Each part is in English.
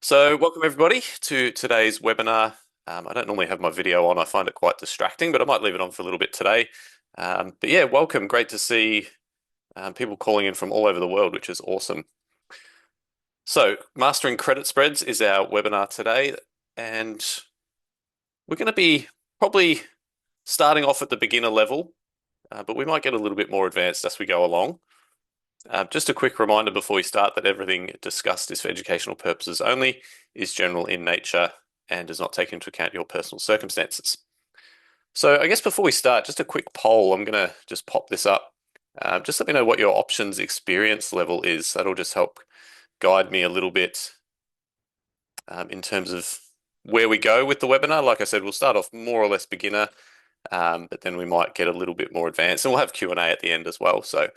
So, welcome everybody to today's webinar. I don't normally have my video on. I find it quite distracting, but I might leave it on for a little bit today. But yeah, welcome. Great to see people calling in from all over the world, which is awesome. So, Mastering Credit Spreads is our webinar today, and we're going to be probably starting off at the beginner level, but we might get a little bit more advanced as we go along. Just a quick reminder before we start that everything discussed is for educational purposes only, is general in nature, and does not take into account your personal circumstances. So I guess before we start, just a quick poll. I'm going to just pop this up. Just let me know what your options experience level is. That'll just help guide me a little bit in terms of where we go with the webinar. Like I said, we'll start off more or less beginner, but then we might get a little bit more advanced, and we'll have Q&A at the end as well. So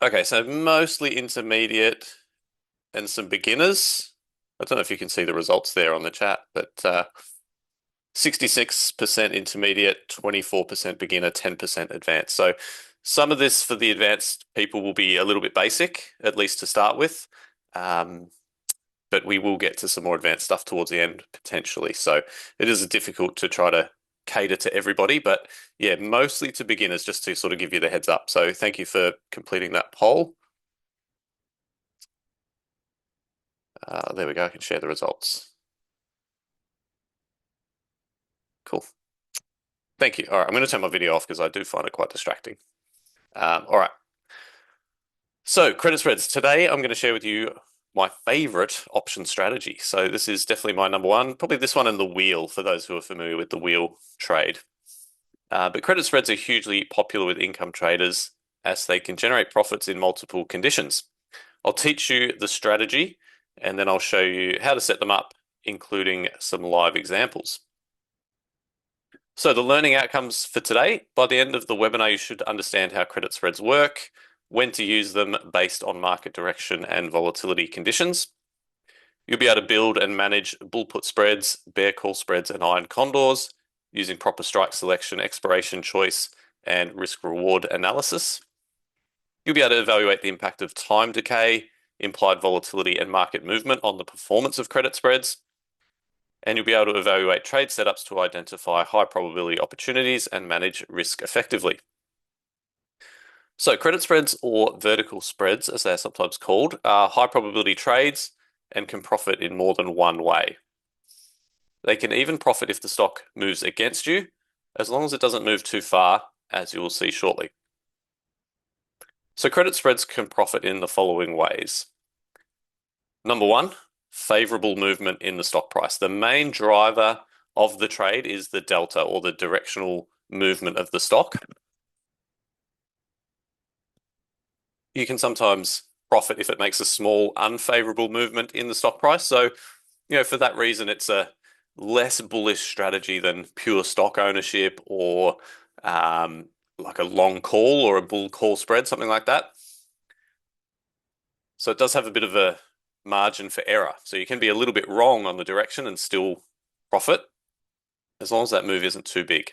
okay, so mostly intermediate and some beginners. I don't know if you can see the results there on the chat, but 66% intermediate, 24% beginner, 10% advanced. So some of this for the advanced people will be a little bit basic, at least to start with. But we will get to some more advanced stuff towards the end potentially. So it is difficult to try to cater to everybody, but yeah, mostly to beginners, just to sort of give you the heads up. So thank you for completing that poll. There we go. I can share the results. Cool. Thank you. All right, I'm going to turn my video off because I do find it quite distracting. All right. So credit spreads. Today, I'm going to share with you my favorite option strategy. So this is definitely my number one, probably this one and the wheel for those who are familiar with the wheel trade. But credit spreads are hugely popular with income traders as they can generate profits in multiple conditions. I'll teach you the strategy and then I'll show you how to set them up, including some live examples. So the learning outcomes for today, by the end of the webinar, you should understand how credit spreads work, when to use them based on market direction and volatility conditions. You'll be able to build and manage bull put spreads, bear call spreads, and iron condors using proper strike selection, expiration choice, and risk reward analysis. You'll be able to evaluate the impact of time decay, implied volatility, and market movement on the performance of credit spreads. And you'll be able to evaluate trade setups to identify high probability opportunities and manage risk effectively. So credit spreads, or vertical spreads, as they are sometimes called, are high probability trades and can profit in more than one way. They can even profit if the stock moves against you, as long as it doesn't move too far, as you will see shortly. So credit spreads can profit in the following ways. Number one, favorable movement in the stock price. The main driver of the trade is the delta, or the directional movement of the stock. You can sometimes profit if it makes a small unfavorable movement in the stock price. So, for that reason, it's a less bullish strategy than pure stock ownership or like a long call or a bull call spread, something like that. So it does have a bit of a margin for error. So you can be a little bit wrong on the direction and still profit, as long as that move isn't too big.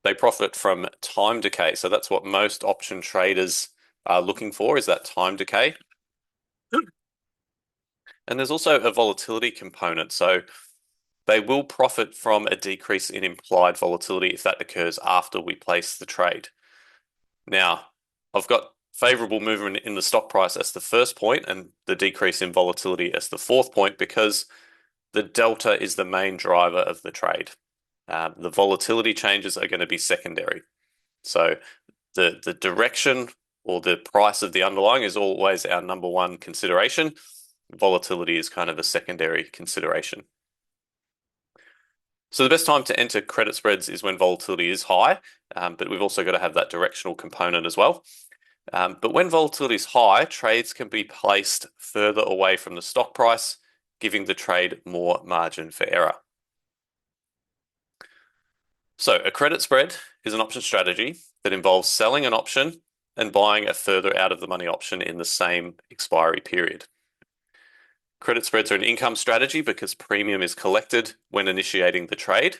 They profit from time decay. So that's what most option traders are looking for, is that time decay. And there's also a volatility component. So they will profit from a decrease in implied volatility if that occurs after we place the trade. Now, I've got favorable movement in the stock price as the first point and the decrease in volatility as the fourth point, because the delta is the main driver of the trade. The volatility changes are going to be secondary. So the direction or the price of the underlying is always our number one consideration. Volatility is kind of a secondary consideration. So the best time to enter credit spreads is when volatility is high, but we've also got to have that directional component as well. But when volatility is high, trades can be placed further away from the stock price, giving the trade more margin for error. So a credit spread is an option strategy that involves selling an option and buying a further out of the money option in the same expiry period. Credit spreads are an income strategy because premium is collected when initiating the trade.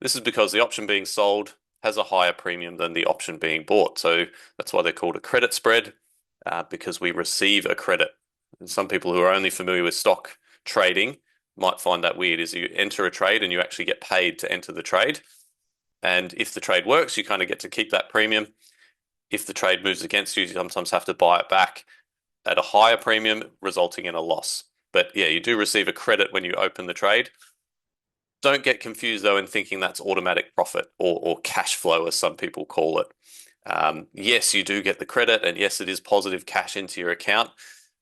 This is because the option being sold has a higher premium than the option being bought. So that's why they're called a credit spread, because we receive a credit And some people who are only familiar with stock trading might find that weird, is you enter a trade and you actually get paid to enter the trade. And if the trade works, you kind of get to keep that premium. If the trade moves against you, you sometimes have to buy it back at a higher premium, resulting in a loss. But yeah, you do receive a credit when you open the trade. Don't get confused though in thinking that's automatic profit or cash flow, as some people call it. Yes, you do get the credit, and yes, it is positive cash into your account,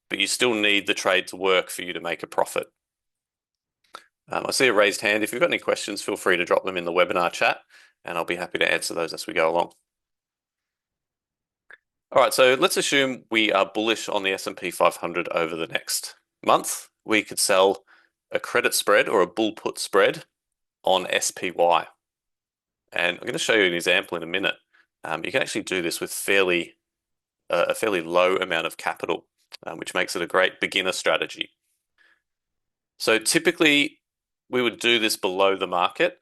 but you still need the trade to work for you to make a profit. I see a raised hand. If you've got any questions, feel free to drop them in the webinar chat, and I'll be happy to answer those as we go along. All right, so let's assume we are bullish on the S&P 500 over the next month. We could sell a credit spread or a bull put spread on SPY. And I'm going to show you an example in a minute. You can actually do this with a fairly low amount of capital, which makes it a great beginner strategy. So typically we would do this below the market,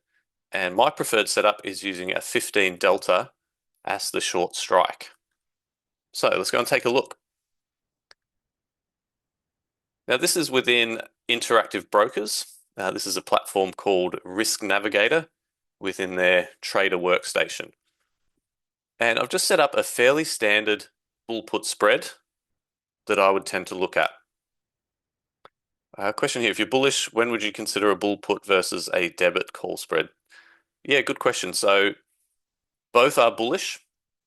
and my preferred setup is using a 15 delta as the short strike. So let's go and take a look. Now this is within Interactive Brokers. This is a platform called Risk Navigator within their trader workstation. And I've just set up a fairly standard bull put spread that I would tend to look at. Question here, if you're bullish, when would you consider a bull put versus a debit call spread? Yeah, good question. So both are bullish.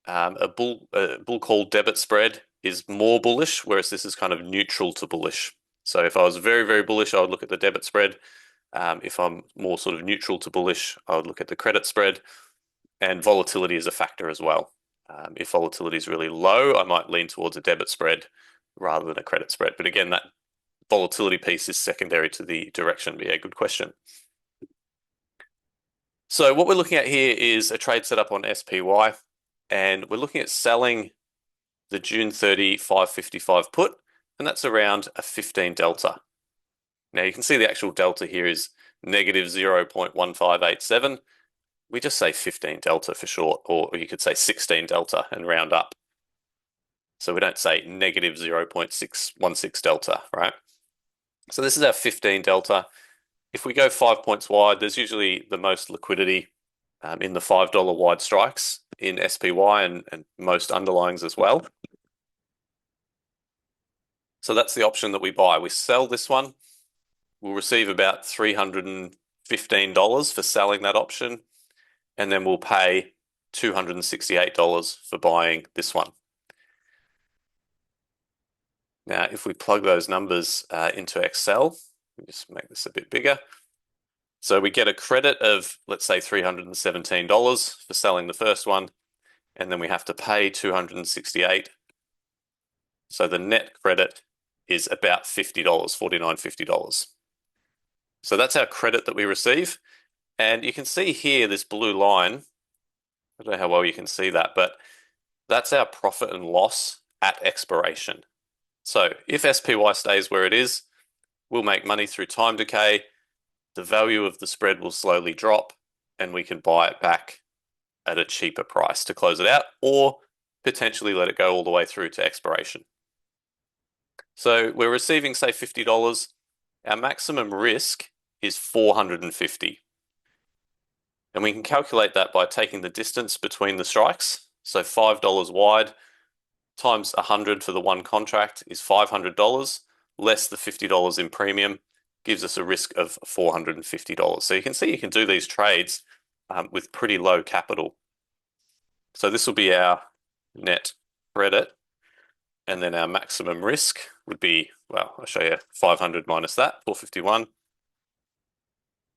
A bull call debit spread is more bullish, whereas this is kind of neutral to bullish. So if I was very, very bullish, I would look at the debit spread. If I'm more sort of neutral to bullish, I would look at the credit spread. And volatility is a factor as well. If volatility is really low, I might lean towards a debit spread rather than a credit spread. But again, that volatility piece is secondary to the direction. But yeah, good question. So what we're looking at here is a trade setup on SPY, and we're looking at selling the June 30 555 put, and that's around a 15 delta. Now you can see the actual delta here is negative 0.1587. We just say 15 delta for short, or you could say 16 delta and round up. So we don't say negative 0.616 delta, right? So this is our 15 delta. If we go 5 points wide, there's usually the most liquidity in the $5 wide strikes in SPY and most underlyings as well. So that's the option that we buy. We sell this one. We'll receive about $315 for selling that option, and then we'll pay $268 for buying this one. Now, if we plug those numbers into Excel, just make this a bit bigger. So we get a credit of, let's say, $317 for selling the first one, and then we have to pay $268. So the net credit is about $50, $49.50. So that's our credit that we receive. And you can see here this blue line. I don't know how well you can see that, but that's our profit and loss at expiration. So if SPY stays where it is, we'll make money through time decay. The value of the spread will slowly drop, and we can buy it back at a cheaper price to close it out, or potentially let it go all the way through to expiration. So we're receiving, say, $50. Our maximum risk is $450. And we can calculate that by taking the distance between the strikes. So $5 wide times 100 for the one contract is $500, less the $50 in premium, gives us a risk of $450. So you can see you can do these trades with pretty low capital. So this will be our net credit, and then our maximum risk would be, well, I'll show you 500 minus that, 451.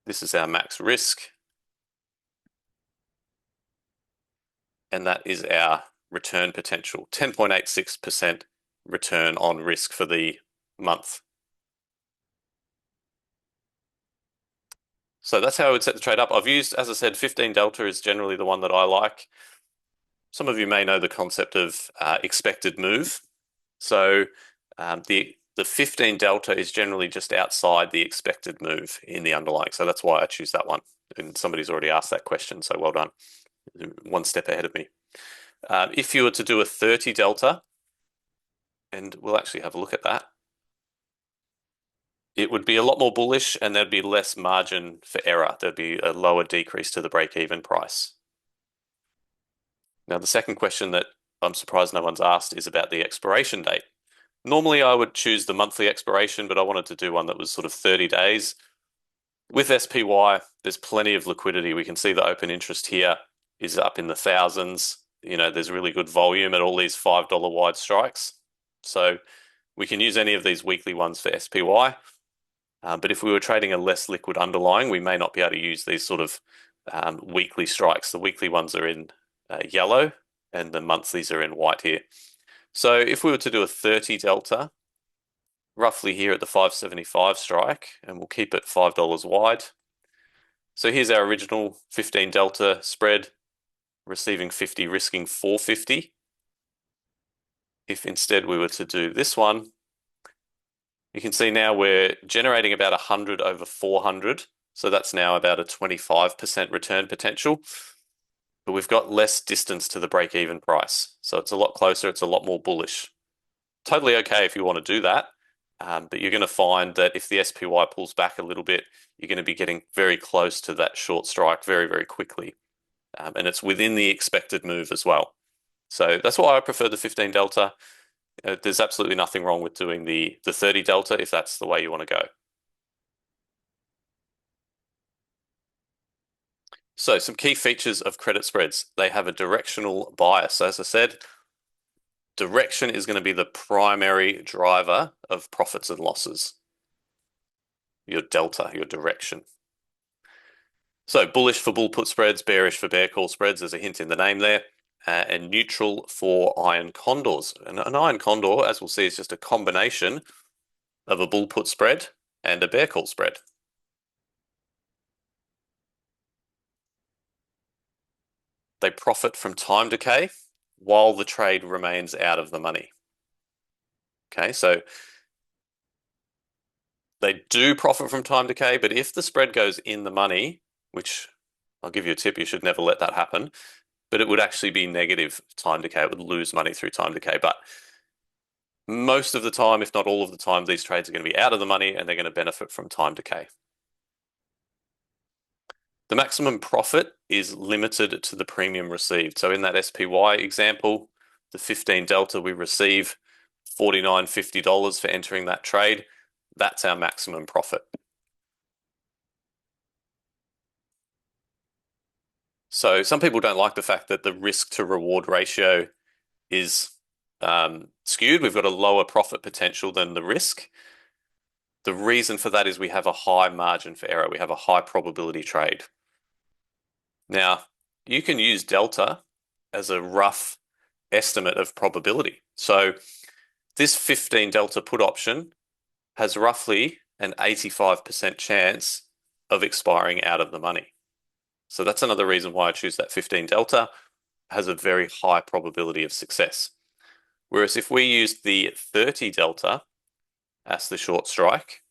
This is our max risk. And that is our return potential, 10.86% return on risk for the month. So that's how I would set the trade up. I've used, as I said, 15 delta is generally the one that I like. Some of you may know the concept of expected move. So the 15 delta is generally just outside the expected move in the underlying. So that's why I choose that one. And somebody's already asked that question, so well done. One step ahead of me. If you were to do a 30 delta, and we'll actually have a look at that. it would be a lot more bullish and there'd be less margin for error. There'd be a lower decrease to the break-even price. Now, the second question that I'm surprised no one's asked is about the expiration date. Normally, I would choose the monthly expiration, but I wanted to do one that was sort of 30 days. With SPY, there's plenty of liquidity. We can see the open interest here is up in the thousands. There's really good volume at all these $5 wide strikes. So we can use any of these weekly ones for SPY. But if we were trading a less liquid underlying, we may not be able to use these sort of weekly strikes. The weekly ones are in yellow and the monthlies are in white here. So if we were to do a 30 delta, roughly here at the 575 strike, and we'll keep it $5 wide. So here's our original 15 delta spread, receiving 50, risking 450. If instead we were to do this one, you can see now we're generating about 100 over 400. So that's now about a 25% return potential. But we've got less distance to the break-even price. So it's a lot closer, it's a lot more bullish. Totally okay if you want to do that. But you're going to find that if the SPY pulls back a little bit, you're going to be getting very close to that short strike very, very quickly. And it's within the expected move as well. So that's why I prefer the 15 delta. There's absolutely nothing wrong with doing the 30 delta if that's the way you want to go. So some key features of credit spreads. They have a directional bias. As I said, direction is going to be the primary driver of profits and losses. Your delta, your direction. So bullish for bull put spreads, bearish for bear call spreads. There's a hint in the name there. And neutral for iron condors. And an iron condor, as we'll see, is just a combination of a bull put spread and a bear call spread. They profit from time decay while the trade remains out of the money. Okay, so they do profit from time decay, but if the spread goes in the money, which I'll give you a tip, you should never let that happen, but it would actually be negative time decay. It would lose money through time decay. But most of the time, if not all of the time, these trades are going to be out of the money and they're going to benefit from time decay. The maximum profit is limited to the premium received. So in that SPY example, the 15 delta, we receive $49.50 for entering that trade. That's our maximum profit. So some people don't like the fact that the risk to reward ratio is skewed. We've got a lower profit potential than the risk. The reason for that is we have a high margin for error. We have a high probability trade. Now, you can use delta as a rough estimate of probability. So this 15 delta put option has roughly an 85% chance of expiring out of the money. So that's another reason why I choose that 15 delta. It has a very high probability of success. Whereas if we use the 30 delta as the short strike,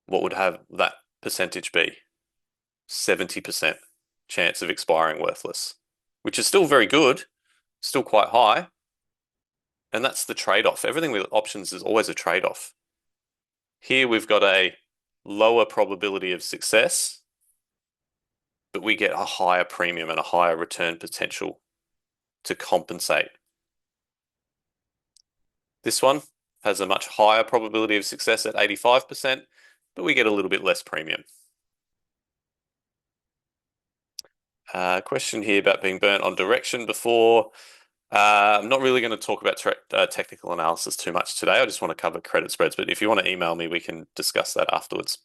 what would have that percentage be? 70% chance of expiring worthless, which is still very good, still quite high. And that's the trade-off. Everything with options is always a trade-off. Here we've got a lower probability of success, but we get a higher premium and a higher return potential to compensate. This one has a much higher probability of success at 85%, but we get a little bit less premium. Question here about being burnt on direction before. I'm not really going to talk about technical analysis too much today. I just want to cover credit spreads, but if you want to email me, we can discuss that afterwards.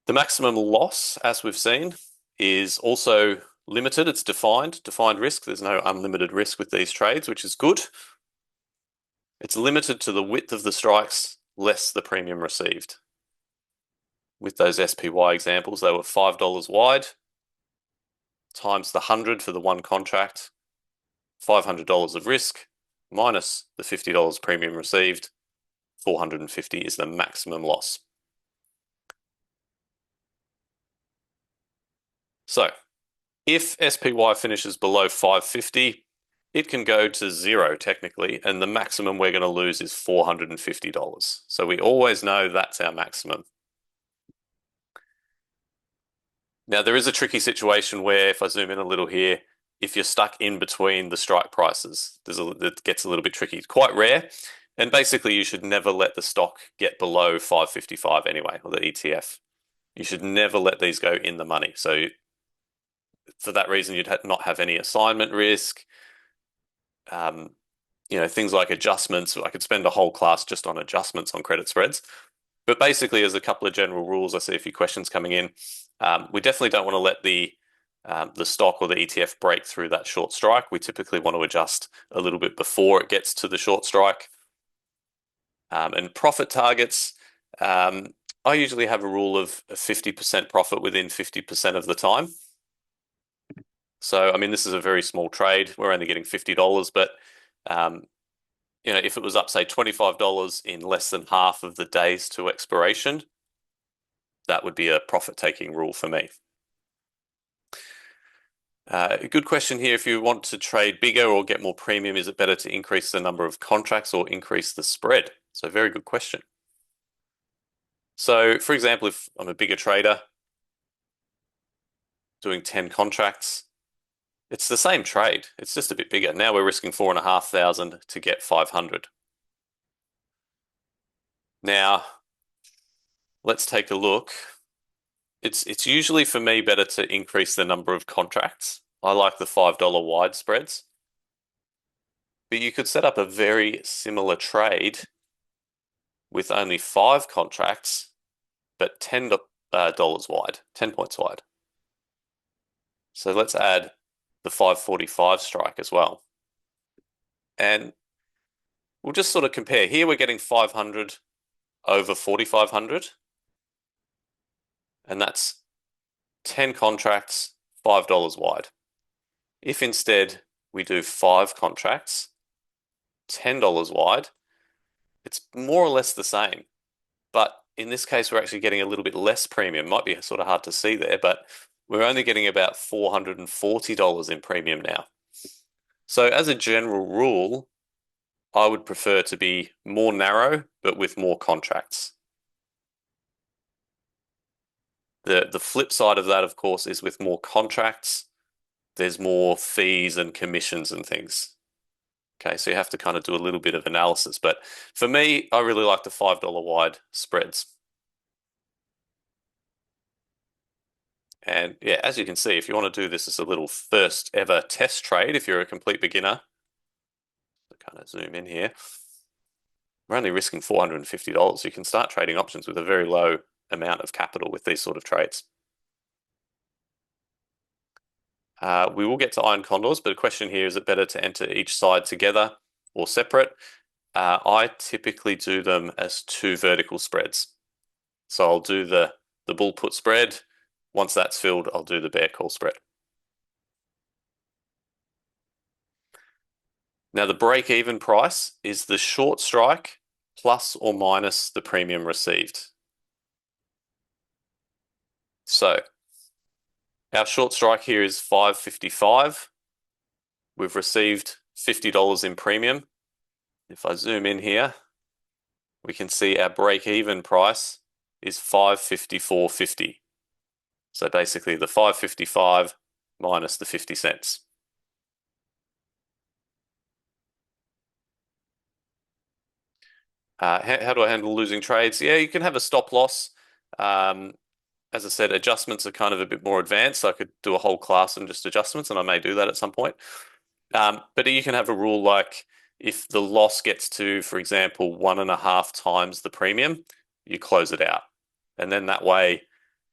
The maximum loss, as we've seen, is also limited. It's defined risk. There's no unlimited risk with these trades, which is good. It's limited to the width of the strikes less the premium received. With those SPY examples, they were $5 wide times the 100 for the one contract, $500 of risk minus the $50 premium received, 450 is the maximum loss. So if SPY finishes below 550, it can go to zero technically, and the maximum we're going to lose is $450. So we always know that's our maximum. Now, there is a tricky situation where if I zoom in a little here, if you're stuck in between the strike prices, it gets a little bit tricky. It's quite rare. And basically, you should never let the stock get below 555 anyway, or the ETF. You should never let these go in the money. So for that reason, you'd not have any assignment risk. Um, things like adjustments. I could spend a whole class just on adjustments on credit spreads. But basically, there's a couple of general rules. I see a few questions coming in. We definitely don't want to let the stock or the ETF break through that short strike. We typically want to adjust a little bit before it gets to the short strike. And profit targets, I usually have a rule of a 50% profit within 50% of the time. So, I mean, this is a very small trade. We're only getting $50, but if it was up, say, $25 in less than half of the days to expiration, that would be a profit-taking rule for me. A good question here. If you want to trade bigger or get more premium, is it better to increase the number of contracts or increase the spread? So very good question. So for example, if I'm a bigger trader doing 10 contracts, it's the same trade. It's just a bit bigger. Now we're risking 4,500 to get 500. Now, let's take a look. It's usually for me better to increase the number of contracts. I like the $5 wide spreads. But you could set up a very similar trade with only 5 contracts, but $10 wide, 10 points wide. So let's add the 545 strike as well. And we'll just sort of compare. Here we're getting 500 over 4,500. And that's 10 contracts, $5 wide. If instead we do 5 contracts, $10 wide, it's more or less the same. But in this case, we're actually getting a little bit less premium. Might be sort of hard to see there, but we're only getting about $440 in premium now. So as a general rule, I would prefer to be more narrow, but with more contracts. The flip side of that, of course, is with more contracts, there's more fees and commissions and things. Okay, so you have to kind of do a little bit of analysis. But for me, I really like the $5 wide spreads. And yeah, as you can see, if you want to do this as a little first ever test trade, if you're a complete beginner, so kind of zoom in here, we're only risking $450. You can start trading options with a very low amount of capital with these sort of trades. We will get to iron condors, but a question here, is it better to enter each side together or separate? I typically do them as 2 vertical spreads. So I'll do the bull put spread. Once that's filled, I'll do the bear call spread. Now the break-even price is the short strike plus or minus the premium received. So our short strike here is 555. We've received $50 in premium. If I zoom in here, we can see our break-even price is 554.50. So basically the 555 minus the 50 cents. How do I handle losing trades? Yeah, you can have a stop loss. As I said, adjustments are kind of a bit more advanced. So I could do a whole class on just adjustments, and I may do that at some point. But you can have a rule like if the loss gets to, for example, 1.5 times the premium, you close it out. And then that way,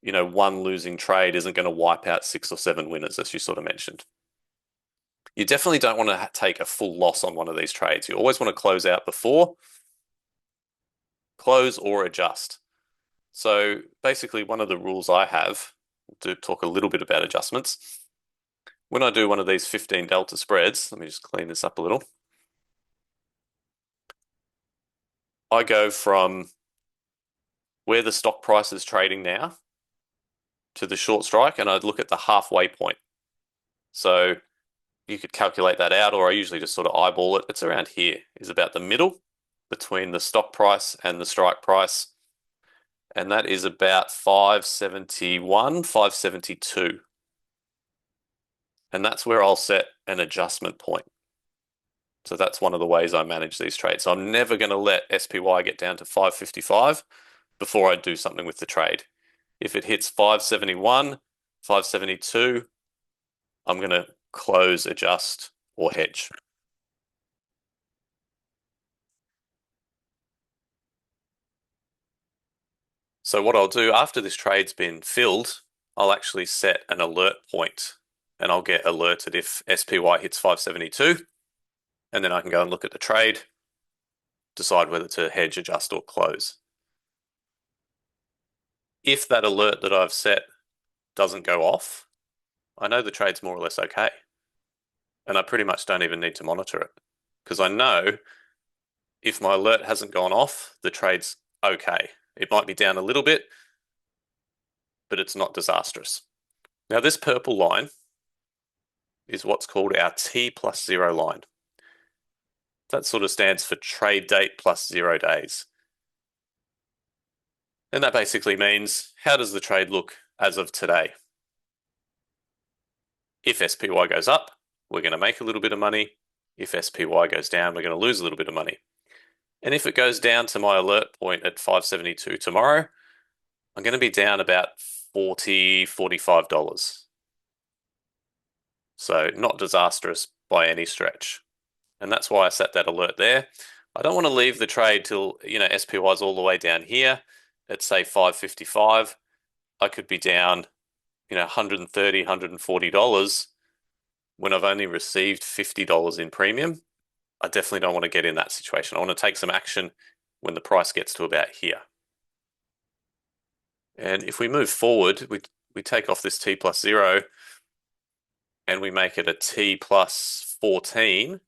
one losing trade isn't going to wipe out 6 or 7 winners, as you sort of mentioned. You definitely don't want to take a full loss on one of these trades. You always want to close out before, close or adjust. So basically, one of the rules I have, to talk a little bit about adjustments, when I do one of these 15 delta spreads, let me just clean this up a little. I go from where the stock price is trading now to the short strike, and I'd look at the halfway point. So, you could calculate that out, or I usually just sort of eyeball it. It's around here, is about the middle between the stock price and the strike price. And that is about 571, 572. And that's where I'll set an adjustment point. So that's one of the ways I manage these trades. So I'm never going to let SPY get down to 555 before I do something with the trade. If it hits 571, 572, I'm going to close, adjust, or hedge. So what I'll do after this trade's been filled, I'll actually set an alert point and I'll get alerted if SPY hits 572, and then I can go and look at the trade, decide whether to hedge, adjust, or close. If that alert that I've set doesn't go off, I know the trade's more or less okay. And I pretty much don't even need to monitor it because I know if my alert hasn't gone off, the trade's okay. It might be down a little bit, but it's not disastrous. Now, this purple line is what's called our T+0 line. That sort of stands for trade date plus 0 days. And that basically means, how does the trade look as of today? If SPY goes up, we're going to make a little bit of money. If SPY goes down, we're going to lose a little bit of money. And if it goes down to my alert point at 572 tomorrow, I'm going to be down about $40, $45. So not disastrous by any stretch. And that's why I set that alert there. I don't want to leave the trade till, SPY is all the way down here at say 555. I could be down, $130, $140 when I've only received $50 in premium. I definitely don't want to get in that situation. I want to take some action when the price gets to about here. And if we move forward, we take off this T+0 and we make it a T+14.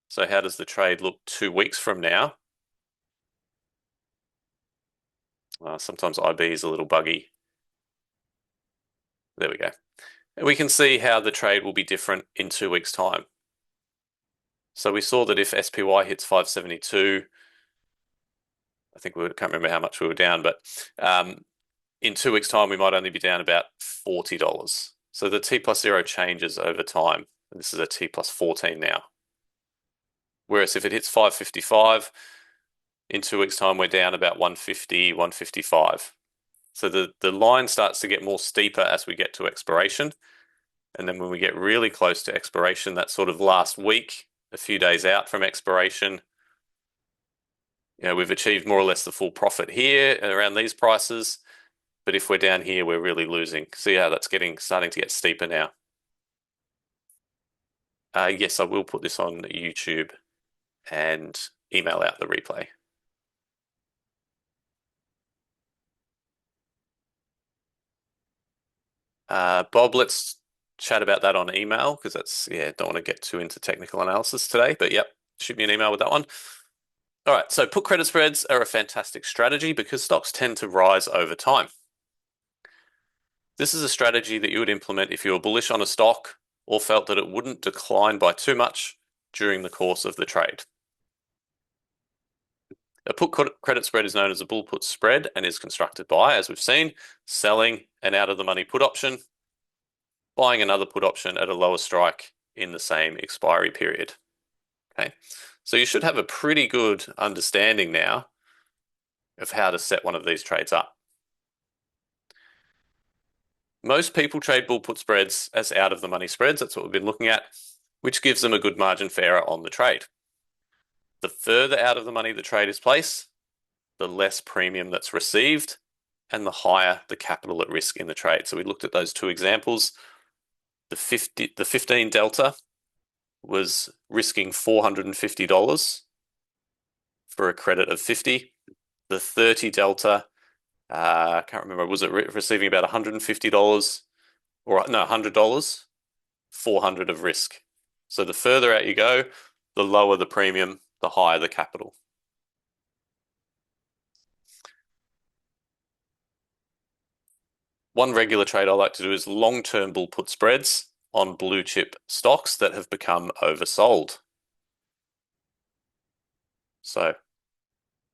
So how does the trade look 2 weeks from now? Sometimes IB is a little buggy. There we go. And we can see how the trade will be different in 2 weeks' time. So we saw that if SPY hits 572, I think can't remember how much we were down, but in 2 weeks' time, we might only be down about $40. So the T+0 changes over time. This is a T+14 now. Whereas if it hits 555, in 2 weeks' time, we're down about 150, 155. So the line starts to get more steeper as we get to expiration. And then when we get really close to expiration, that sort of last week, a few days out from expiration, we've achieved more or less the full profit here around these prices. But if we're down here, we're really losing. See how that's starting to get steeper now. Yes, I will put this on YouTube and email out the replay. Bob, let's chat about that on email because don't want to get too into technical analysis today, but yep, shoot me an email with that one. All right, so put credit spreads are a fantastic strategy because stocks tend to rise over time. This is a strategy that you would implement if you were bullish on a stock or felt that it wouldn't decline by too much during the course of the trade. A put credit spread is known as a bull put spread and is constructed by, as we've seen, selling an out of the money put option, buying another put option at a lower strike in the same expiry period. Okay, so you should have a pretty good understanding now of how to set one of these trades up. Most people trade bull put spreads as out of the money spreads. That's what we've been looking at, which gives them a good margin for error on the trade. The further out of the money the trade is placed, the less premium that's received and the higher the capital at risk in the trade. So we looked at those two examples. The 15 delta was risking $450 for a credit of 50. The 30 delta, I can't remember, was it receiving about $150 or no, $100, 400 of risk. So the further out you go, the lower the premium, the higher the capital. One regular trade I like to do is long-term bull put spreads. on blue chip stocks that have become oversold. So,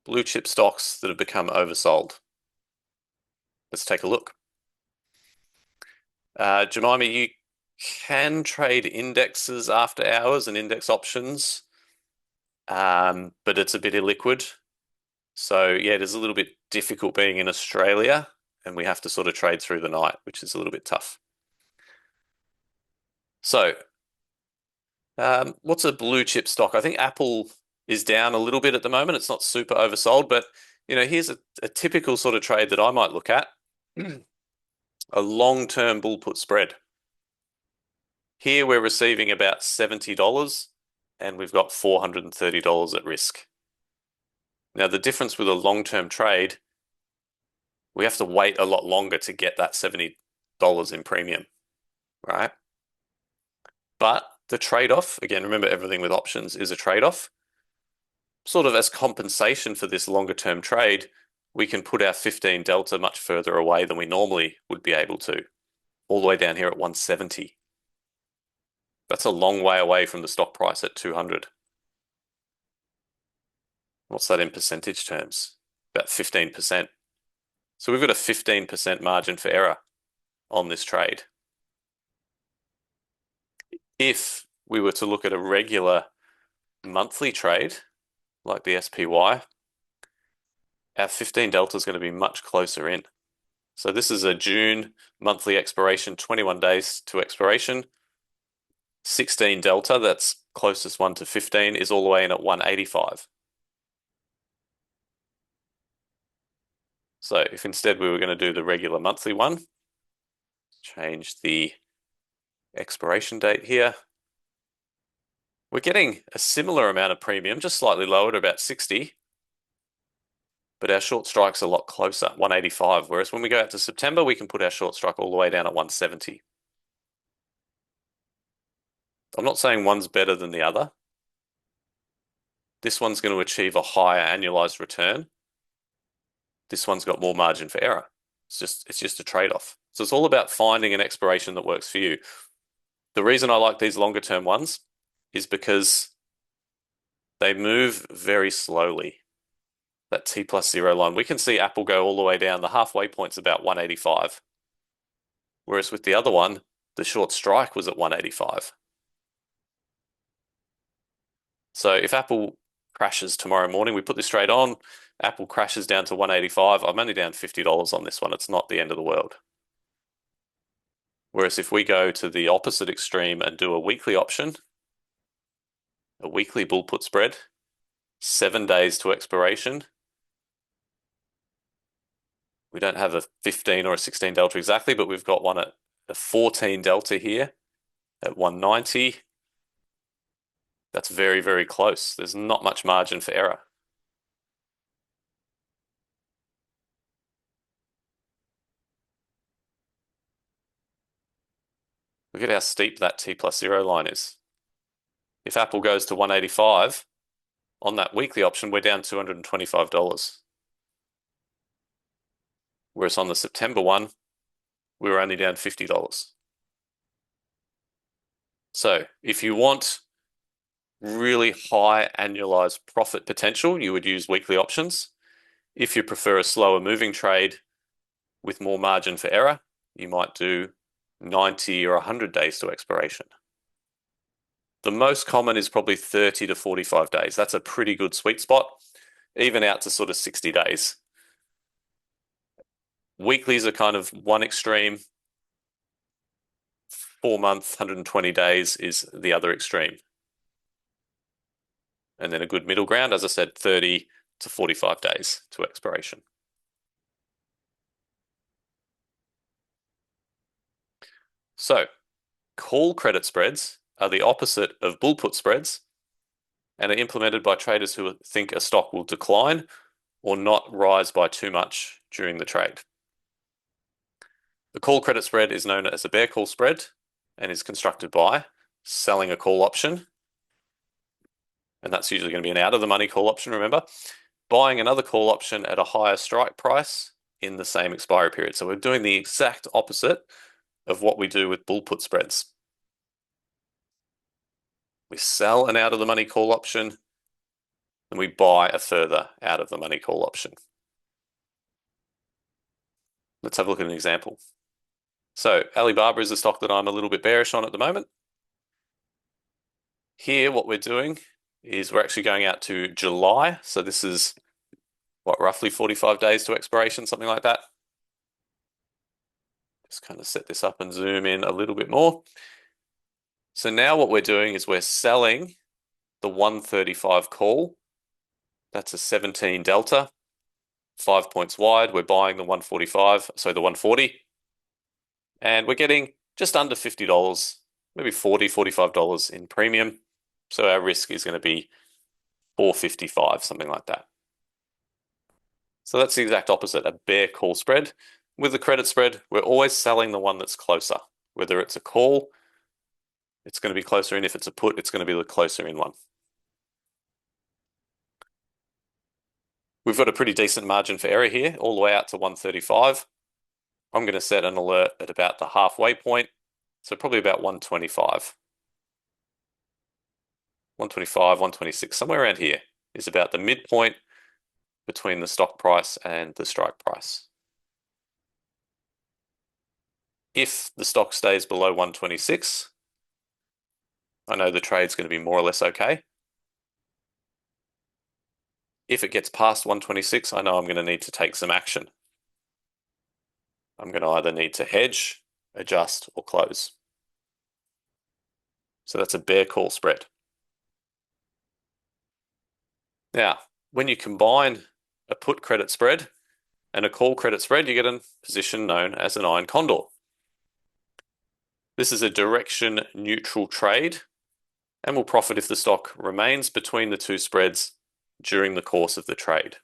blue chip stocks that have become oversold. Let's take a look. Jemima, you can trade indexes after hours and index options, but it's a bit illiquid. So, yeah, it is a little bit difficult being in Australia, and we have to sort of trade through the night, which is a little bit tough. So, what's a blue chip stock? I think Apple is down a little bit at the moment. It's not super oversold, but here's a typical sort of trade that I might look at. A long-term bull put spread. Here we're receiving about $70 and we've got $430 at risk. Now, the difference with a long-term trade, we have to wait a lot longer to get that $70 in premium, right? But the trade-off, again, remember everything with options is a trade-off. Sort of as compensation for this longer-term trade, we can put our 15 delta much further away than we normally would be able to, all the way down here at 170. That's a long way away from the stock price at 200. What's that in percentage terms? About 15%. So we've got a 15% margin for error on this trade. If we were to look at a regular monthly trade, like the SPY, our 15 delta is going to be much closer in. So this is a June monthly expiration, 21 days to expiration. 16 delta, that's closest one to 15, is all the way in at 185. So if instead we were going to do the regular monthly one, change the expiration date here. We're getting a similar amount of premium, just slightly lower at about 60, but our short strike's a lot closer, 185, whereas when we go out to September, we can put our short strike all the way down at 170. I'm not saying one's better than the other. This one's going to achieve a higher annualized return. This one's got more margin for error. It's just a trade-off. So it's all about finding an expiration that works for you. The reason I like these longer term ones is because they move very slowly. That T+0 line, we can see Apple go all the way down. The halfway point's about 185. Whereas with the other one, the short strike was at 185. So if Apple crashes tomorrow morning, we put this trade on, Apple crashes down to 185. I'm only down $50 on this one. It's not the end of the world. Whereas if we go to the opposite extreme and do a weekly option, a weekly bull put spread, 7 days to expiration, we don't have a 15 or a 16 delta exactly, but we've got one at a 14 delta here at 190. That's very, very close. There's not much margin for error. Look at how steep that T+0 line is. If Apple goes to 185, on that weekly option, we're down $225. Whereas on the September one, we were only down $50. So if you want really high annualized profit potential, you would use weekly options. If you prefer a slower moving trade with more margin for error, you might do 90 or 100 days to expiration. The most common is probably 30 to 45 days. That's a pretty good sweet spot, even out to sort of 60 days. Weeklies are kind of one extreme. 4 month, 120 days is the other extreme. And then a good middle ground, as I said, 30 to 45 days to expiration. So call credit spreads are the opposite of bull put spreads and are implemented by traders who think a stock will decline or not rise by too much during the trade. The call credit spread is known as a bear call spread and is constructed by selling a call option, and that's usually going to be an out of the money call option, remember, buying another call option at a higher strike price in the same expiry period. So we're doing the exact opposite of what we do with bull put spreads. We sell an out of the money call option, and we buy a further out of the money call option. Let's have a look at an example. So Alibaba is a stock that I'm a little bit bearish on at the moment. Here, what we're doing is we're actually going out to July. So this is what, roughly 45 days to expiration, something like that. Just kind of set this up and zoom in a little bit more. So now what we're doing is we're selling the 135 call. That's a 17 delta, 5 points wide. We're buying the 145, so the 140. And we're getting just under $50, maybe $40, $45 in premium. So our risk is going to be 455, something like that. So that's the exact opposite, a bear call spread. With the credit spread, we're always selling the one that's closer. Whether it's a call, it's going to be closer in. If it's a put, it's going to be the closer in one. We've got a pretty decent margin for error here, all the way out to 135. I'm going to set an alert at about the halfway point, so probably about 125. 125, 126, somewhere around here is about the midpoint between the stock price and the strike price. If the stock stays below 126, I know the trade's going to be more or less okay. If it gets past 126, I know I'm going to need to take some action. I'm going to either need to hedge, adjust, or close. So that's a bear call spread. Now, when you combine a put credit spread and a call credit spread, you get a position known as an iron condor. This is a direction neutral trade and will profit if the stock remains between the two spreads during the course of the trade.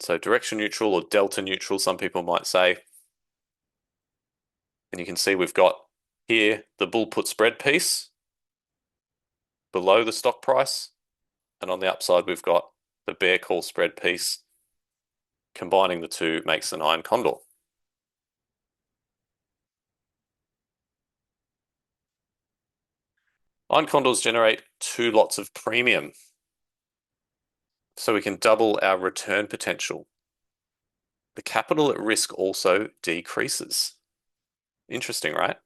So direction neutral or delta neutral, some people might say. And you can see we've got here the bull put spread piece below the stock price. And on the upside, we've got the bear call spread piece. Combining the two makes an iron condor. Iron condors generate 2 lots of premium. So we can double our return potential. The capital at risk also decreases. Interesting, right?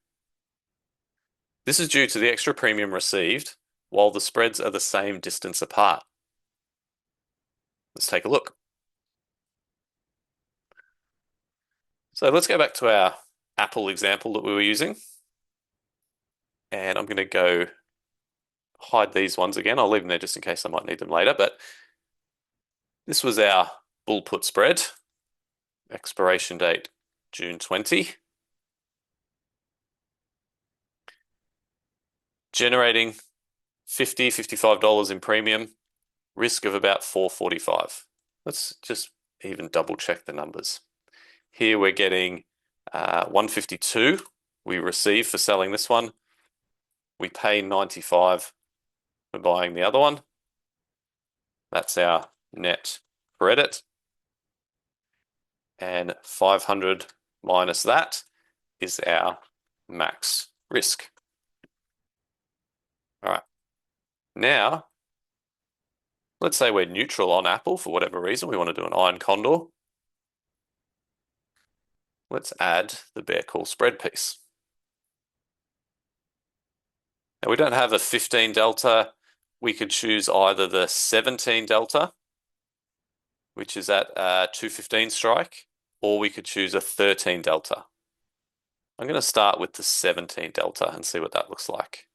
This is due to the extra premium received while the spreads are the same distance apart. Let's take a look. So let's go back to our Apple example that we were using. And I'm going to go hide these ones again. I'll leave them there just in case I might need them later. But this was our bull put spread. Expiration date, June 20. Generating $50, $55 in premium, risk of about 445. Let's just even double check the numbers. Here we're getting 152 we receive for selling this one. We pay 95 for buying the other one. That's our net credit. And 500 minus that is our max risk. All right. Now, let's say we're neutral on Apple for whatever reason. We want to do an iron condor. Let's add the bear call spread piece. Now, we don't have a 15 delta. We could choose either the 17 delta, which is at 215 strike, or we could choose a 13 delta. I'm going to start with the 17 delta and see what that looks like.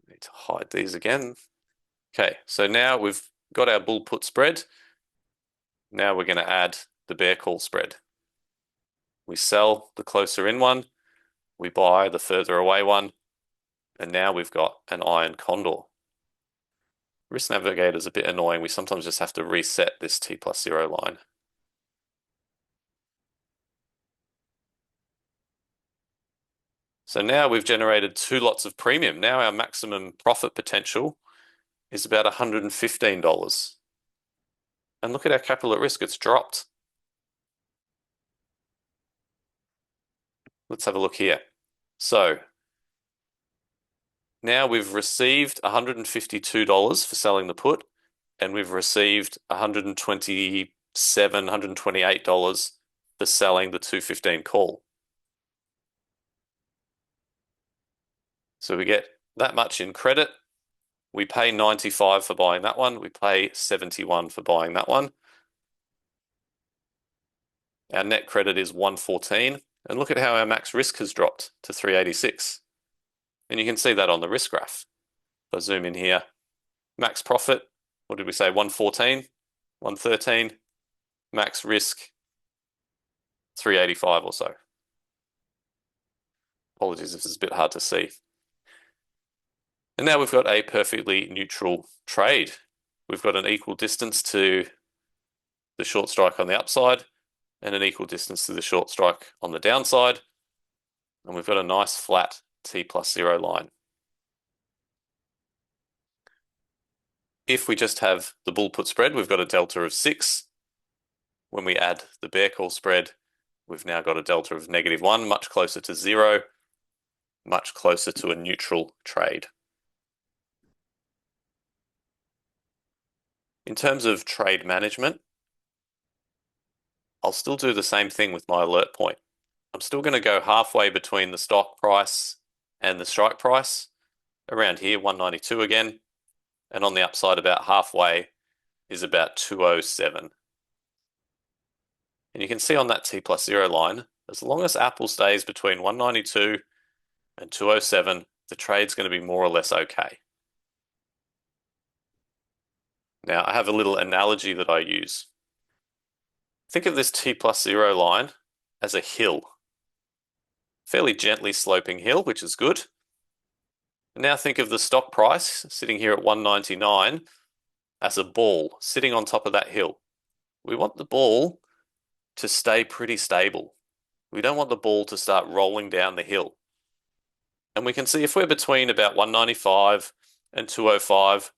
Need to hide these again. Okay, so now we've got our bull put spread. Now we're going to add the bear call spread. We sell the closer in one, we buy the further away one, and now we've got an iron condor. Risk Navigator is a bit annoying. We sometimes just have to reset this T+0 line. So now we've generated 2 lots of premium. Now our maximum profit potential is about $115. And look at our capital at risk, it's dropped. Let's have a look here. So now we've received $152 for selling the put, and we've received $127, $128 for selling the 215 call. So we get that much in credit. We pay 95 for buying that one. We pay 71 for buying that one. Our net credit is 114. And look at how our max risk has dropped to 386. And you can see that on the risk graph. If I zoom in here, max profit, what did we say? 114, 113, max risk, 385 or so. Apologies if it's a bit hard to see. And now we've got a perfectly neutral trade. We've got an equal distance to the short strike on the upside and an equal distance to the short strike on the downside. And we've got a nice flat T+0 line. If we just have the bull put spread, we've got a delta of 6. When we add the bear call spread, we've now got a delta of -1, much closer to 0, much closer to a neutral trade. In terms of trade management, I'll still do the same thing with my alert point. I'm still going to go halfway between the stock price and the strike price, around here, 192 again, and on the upside about halfway is about 207. And you can see on that T+0 line, as long as Apple stays between 192 and 207, the trade's going to be more or less okay. Now, I have a little analogy that I use. Think of this T+0 line as a hill, fairly gently sloping hill, which is good. And now think of the stock price sitting here at 199 as a ball sitting on top of that hill. We want the ball to stay pretty stable. We don't want the ball to start rolling down the hill. And we can see if we're between about 195 and 205,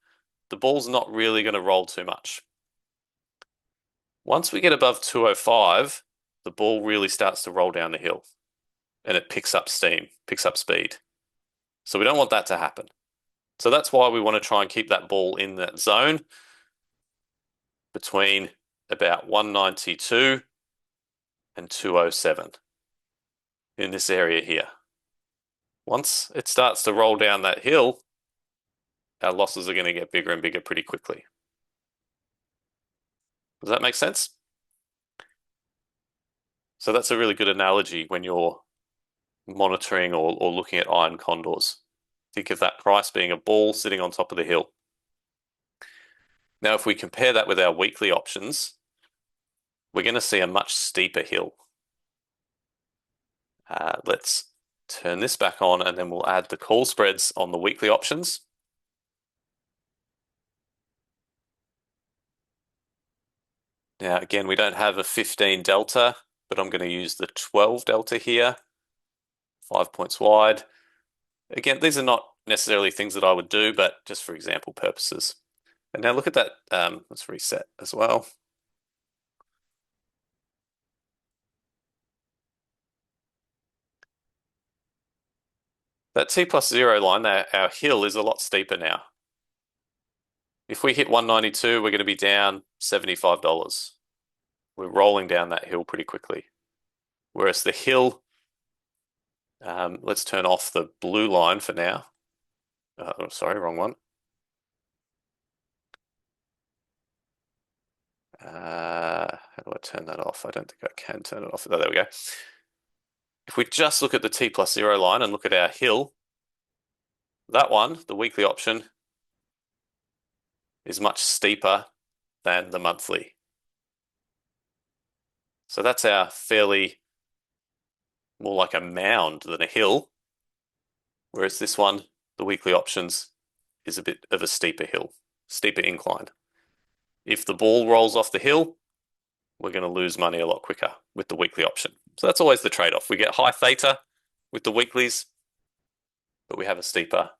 the ball's not really going to roll too much. Once we get above 205, the ball really starts to roll down the hill and it picks up steam, picks up speed. So we don't want that to happen. So that's why we want to try and keep that ball in that zone between about 192 and 207 in this area here. Once it starts to roll down that hill, our losses are going to get bigger and bigger pretty quickly. Does that make sense? So that's a really good analogy when you're monitoring or looking at iron condors. Think of that price being a ball sitting on top of the hill. Now, if we compare that with our weekly options, we're going to see a much steeper hill. Let's turn this back on and then we'll add the call spreads on the weekly options. Now, again, we don't have a 15 delta, but I'm going to use the 12 delta here, 5 points wide. Again, these are not necessarily things that I would do, but just for example purposes. And now look at that. Let's reset as well. That T+0 line, our hill is a lot steeper now. If we hit 192, we're going to be down $75. We're rolling down that hill pretty quickly. Whereas the hill, let's turn off the blue line for now. Oh, sorry, wrong one. How do I turn that off? I don't think I can turn it off. Oh, there we go. If we just look at the T+0 line and look at our hill, that one, the weekly option, is much steeper than the monthly. So that's our fairly more like a mound than a hill, whereas this one, the weekly options, is a bit of a steeper hill, steeper incline. If the ball rolls off the hill, we're going to lose money a lot quicker with the weekly option. So that's always the trade-off. We get high theta with the weeklies, but we have a steeper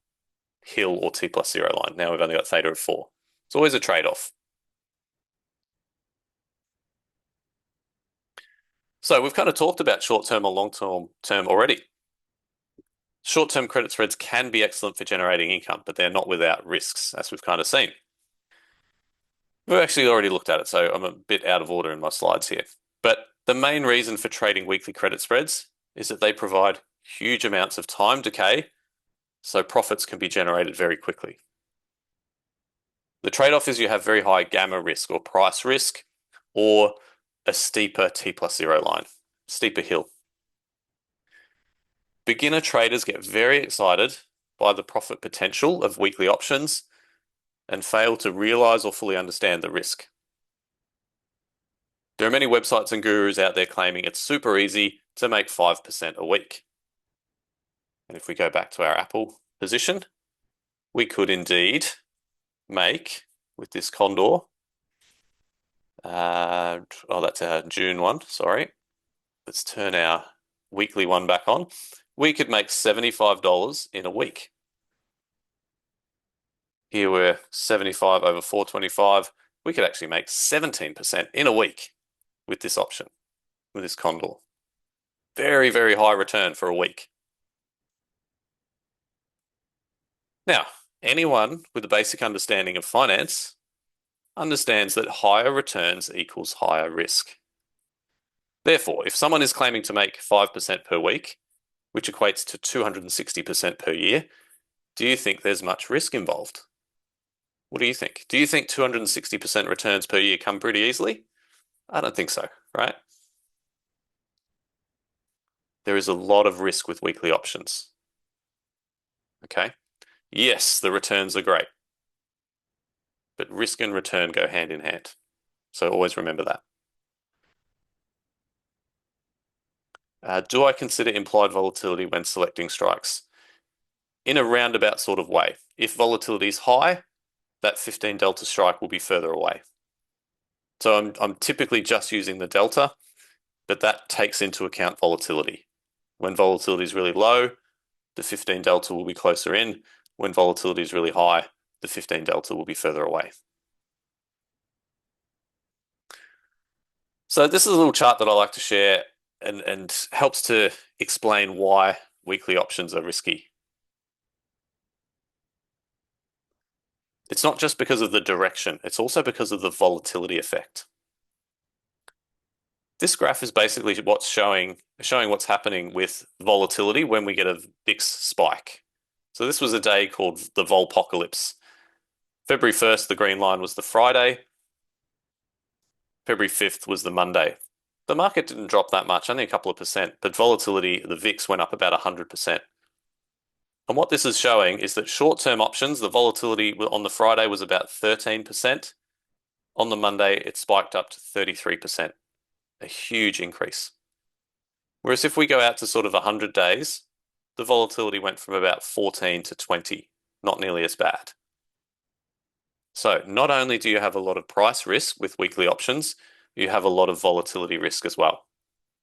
hill or T+0 line. Now we've only got theta of 4. It's always a trade-off. So we've kind of talked about short-term or long-term already. Short-term credit spreads can be excellent for generating income, but they're not without risks, as we've kind of seen. We've actually already looked at it, so I'm a bit out of order in my slides here. But the main reason for trading weekly credit spreads is that they provide huge amounts of time decay, so profits can be generated very quickly. The trade-off is you have very high gamma risk or price risk, or a steeper T+0 line, steeper hill. Beginner traders get very excited by the profit potential of weekly options and fail to realize or fully understand the risk. There are many websites and gurus out there claiming it's super easy to make 5% a week. And if we go back to our Apple position, we could indeed make, with this condor, that's our June one, sorry. Let's turn our weekly one back on. We could make $75 in a week. Here we're 75 over 425. We could actually make 17% in a week with this option, with this condor. Very, very high return for a week. Now, anyone with a basic understanding of finance understands that higher returns equals higher risk. Therefore, if someone is claiming to make 5% per week, which equates to 260% per year, do you think there's much risk involved? What do you think? Do you think 260% returns per year come pretty easily? I don't think so, right? There is a lot of risk with weekly options. Okay. Yes, the returns are great, but risk and return go hand in hand. So always remember that. Do I consider implied volatility when selecting strikes? In a roundabout sort of way. If volatility is high, that 15 delta strike will be further away. So I'm typically just using the delta, but that takes into account volatility. When volatility is really low, the 15 delta will be closer in. When volatility is really high, the 15 delta will be further away. So this is a little chart that I like to share and helps to explain why weekly options are risky. It's not just because of the direction, it's also because of the volatility effect. This graph is basically what's showing what's happening with volatility when we get a VIX spike. So this was a day called the Volpocalypse. February 1st, the green line was the Friday. February 5th was the Monday. The market didn't drop that much, only a couple of percent, but volatility, the VIX went up about 100%. And what this is showing is that short-term options, the volatility on the Friday was about 13%. On the Monday, it spiked up to 33%, a huge increase. Whereas if we go out to sort of 100 days, the volatility went from about 14 to 20, not nearly as bad. So not only do you have a lot of price risk with weekly options, you have a lot of volatility risk as well.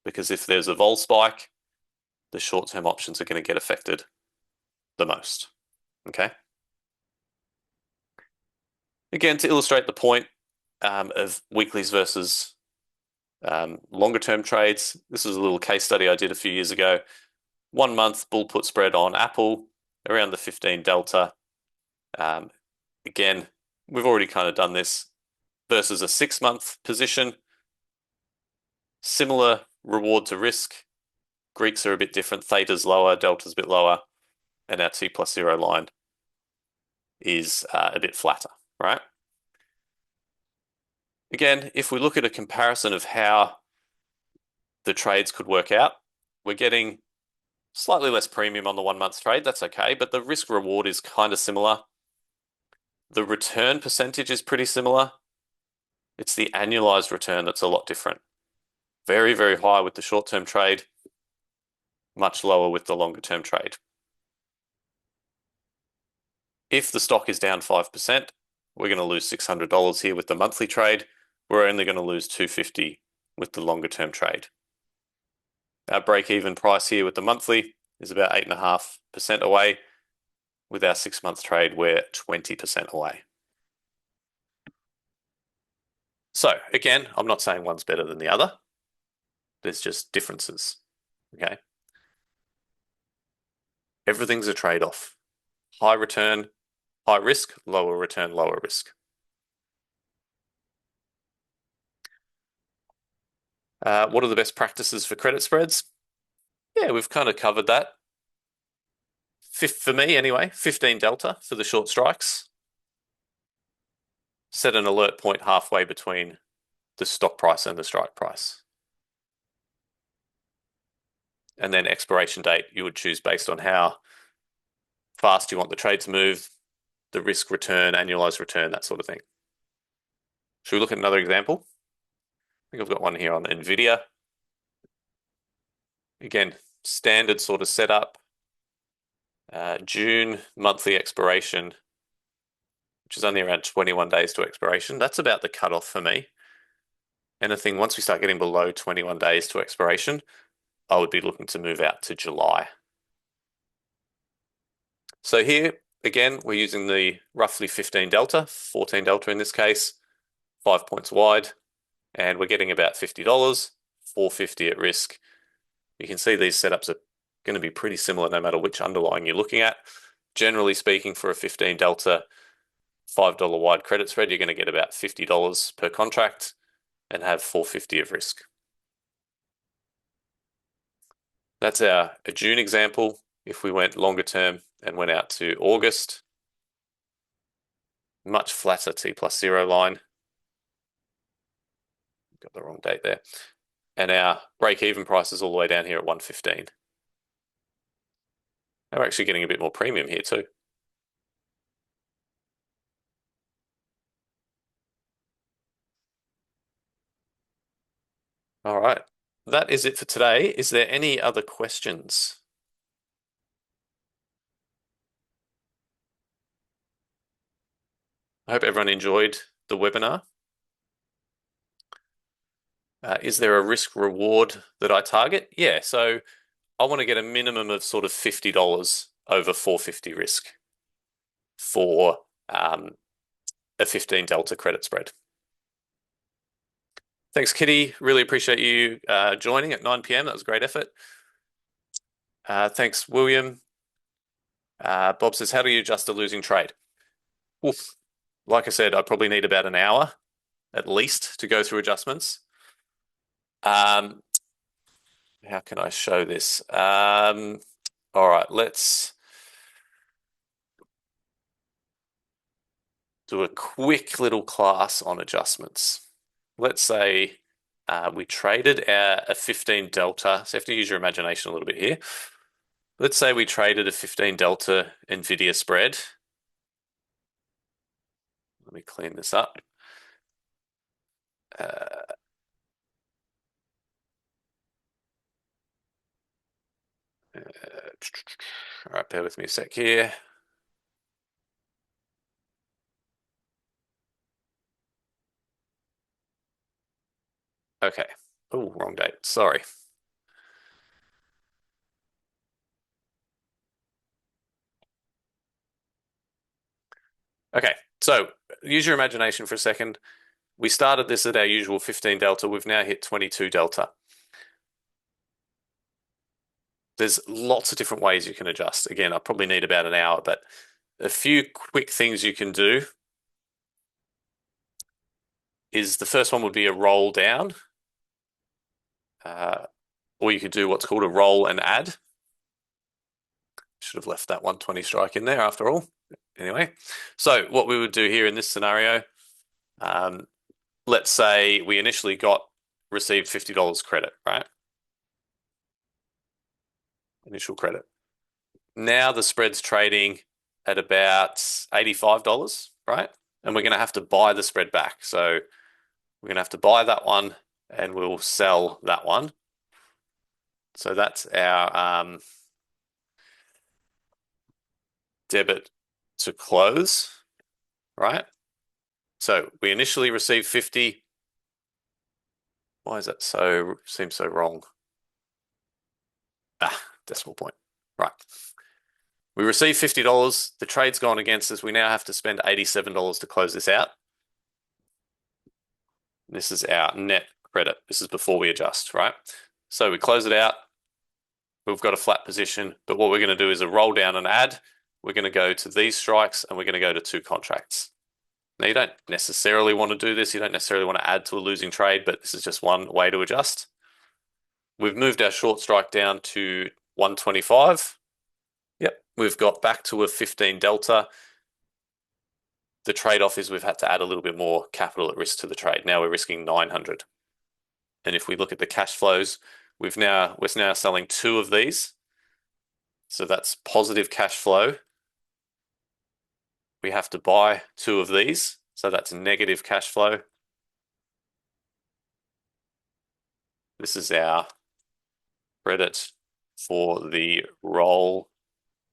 Because if there's a vol spike, the short-term options are going to get affected the most. Okay. Again, to illustrate the point of weeklies versus longer term trades, this is a little case study I did a few years ago. 1 month bull put spread on Apple around the 15 delta. Again, we've already kind of done this versus a 6-month position. Similar reward to risk. Greeks are a bit different. Theta's lower, delta's a bit lower, and our T+0 line is a bit flatter, right? Again, if we look at a comparison of how the trades could work out, we're getting slightly less premium on the 1 month trade. That's okay, but the risk reward is kind of similar. The return percentage is pretty similar. It's the annualized return that's a lot different. Very, very high with the short-term trade, much lower with the longer-term trade. If the stock is down 5%, we're going to lose $600 here with the monthly trade. We're only going to lose $250 with the longer-term trade. Our break-even price here with the monthly is about 8.5% away. With our 6-month trade, we're 20% away. So again, I'm not saying one's better than the other. There's just differences, okay? Everything's a trade-off. High return, high risk, lower return, lower risk. What are the best practices for credit spreads? Yeah, we've kind of covered that. Fifth for me anyway, 15 delta for the short strikes. Set an alert point halfway between the stock price and the strike price. And then expiration date, you would choose based on how fast you want the trade to move, the risk return, annualized return, that sort of thing. Should we look at another example? I think I've got one here on NVIDIA. Again, standard sort of setup. June monthly expiration, which is only around 21 days to expiration. That's about the cutoff for me. Anything once we start getting below 21 days to expiration, I would be looking to move out to July. So here, again, we're using the roughly 15 delta, 14 delta in this case, 5 points wide, and we're getting about $50, $450 at risk. You can see these setups are going to be pretty similar no matter which underlying you're looking at. Generally speaking, for a 15 delta, $5 wide credit spread, you're going to get about $50 per contract and have $450 of risk. That's a June example. If we went longer term and went out to August, much flatter T+0 line. Got the wrong date there. And our break-even price is all the way down here at 115. Now we're actually getting a bit more premium here too. All right, that is it for today. Is there any other questions? I hope everyone enjoyed the webinar. Is there a risk reward that I target? Yeah, so I want to get a minimum of sort of $50 over $450 risk for a 15 delta credit spread. Thanks, Kitty. Really appreciate you joining at 9 p.m. That was a great effort. Thanks, William. Bob says, how do you adjust a losing trade? Oof. Like I said, I probably need about an hour at least to go through adjustments. How can I show this? All right, let's do a quick little class on adjustments. Let's say we traded a 15 delta. So you have to use your imagination a little bit here. Let's say we traded a 15 delta NVIDIA spread. Let me clean this up. All right, bear with me a sec here. Okay. Oh, wrong date. Sorry. Okay, so use your imagination for a second. We started this at our usual 15 delta. We've now hit 22 delta. There's lots of different ways you can adjust. Again, I probably need about an hour, but a few quick things you can do is the first one would be a roll down, or you could do what's called a roll and add. Should have left that 120 strike in there after all. Anyway, so what we would do here in this scenario, let's say we initially received $50 credit, right? Initial credit. Now the spread's trading at about $85, right? And we're going to have to buy the spread back. So we're going to have to buy that one and we'll sell that one. So that's our debit to close, right? So we initially received 50. Why is that seems so wrong? Decimal point. Right. We received $50. The trade's gone against us. We now have to spend $87 to close this out. This is our net credit. This is before we adjust, right? So we close it out. we've got a flat position, but what we're going to do is a roll down and add. We're going to go to these strikes and we're going to go to 2 contracts. Now, you don't necessarily want to do this. You don't necessarily want to add to a losing trade, but this is just one way to adjust. We've moved our short strike down to 125. Yep, we've got back to a 15 delta. The trade-off is we've had to add a little bit more capital at risk to the trade. Now we're risking 900. And if we look at the cash flows, we're now selling 2 of these. So that's positive cash flow. We have to buy 2 of these. So that's negative cash flow. This is our credit for the roll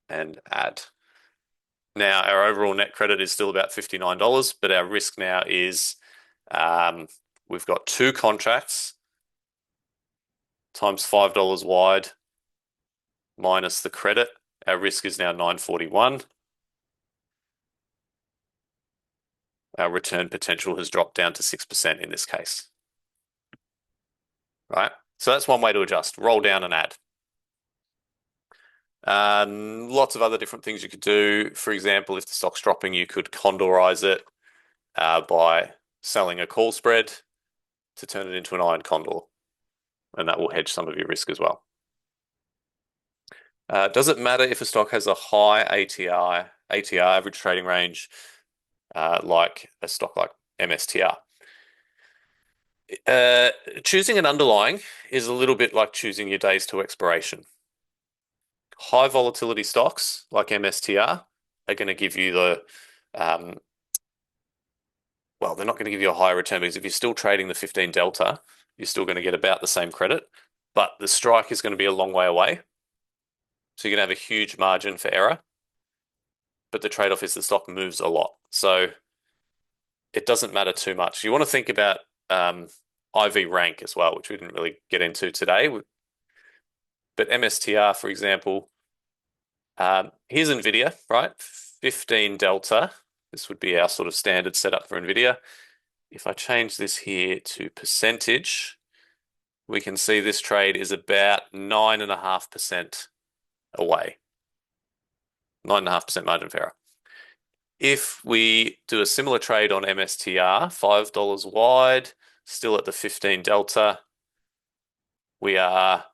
and add. Now, our overall net credit is still about $59, but our risk now is we've got 2 contracts times $5 wide minus the credit. Our risk is now 941. Our return potential has dropped down to 6% in this case. Right? So that's one way to adjust. Roll down and add. Lots of other different things you could do. For example, if the stock's dropping, you could condorize it by selling a call spread to turn it into an iron condor. And that will hedge some of your risk as well. Does it matter if a stock has a high ATR, average trading range, like a stock like MSTR? Choosing an underlying is a little bit like choosing your days to expiration. High volatility stocks like MSTR are going to give you well, they're not going to give you a higher return because if you're still trading the 15 delta, you're still going to get about the same credit, but the strike is going to be a long way away. So you're going to have a huge margin for error, but the trade-off is the stock moves a lot. So it doesn't matter too much. You want to think about IV rank as well, which we didn't really get into today. But MSTR, for example, here's NVIDIA, right? 15 delta. This would be our sort of standard setup for NVIDIA. If I change this here to percentage, we can see this trade is about 9.5% away. 9.5% margin for error. If we do a similar trade on MSTR, $5 wide, still at the 15 delta, we are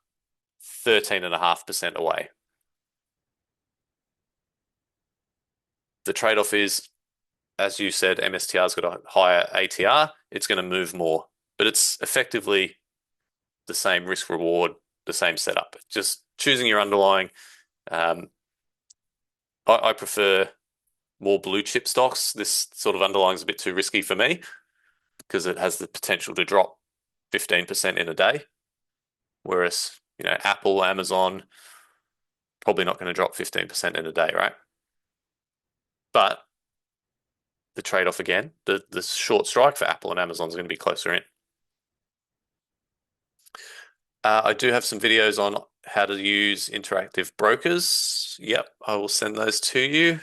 13.5% away. The trade-off is, as you said, MSTR's got a higher ATR, it's going to move more, but it's effectively the same risk reward, the same setup. Just choosing your underlying. I prefer more blue chip stocks. This sort of underlying is a bit too risky for me because it has the potential to drop 15% in a day. Whereas, Apple, Amazon, probably not going to drop 15% in a day, right? But the trade-off again, the short strike for Apple and Amazon is going to be closer in. I do have some videos on how to use interactive brokers. Yep, I will send those to you.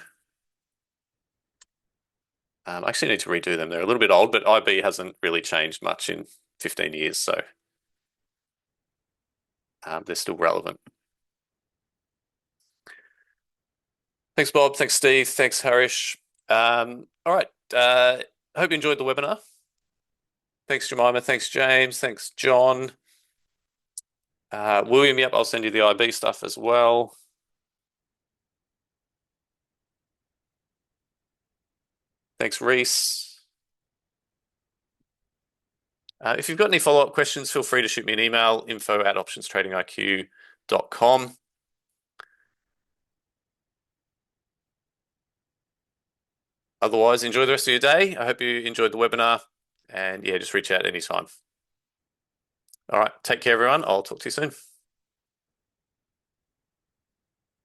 I actually need to redo them. They're a little bit old, but IB hasn't really changed much in 15 years, so they're still relevant. Thanks, Bob. Thanks, Steve. Thanks, Harish. All right. Hope you enjoyed the webinar. Thanks, Jemima. Thanks, James. Thanks, John. William, yep, I'll send you the IB stuff as well. Thanks, Reese. If you've got any follow-up questions, feel free to shoot me an email, info@optionstradingiq.com. Otherwise, enjoy the rest of your day. I hope you enjoyed the webinar. And yeah, just reach out anytime. All right. Take care, everyone. I'll talk to you soon.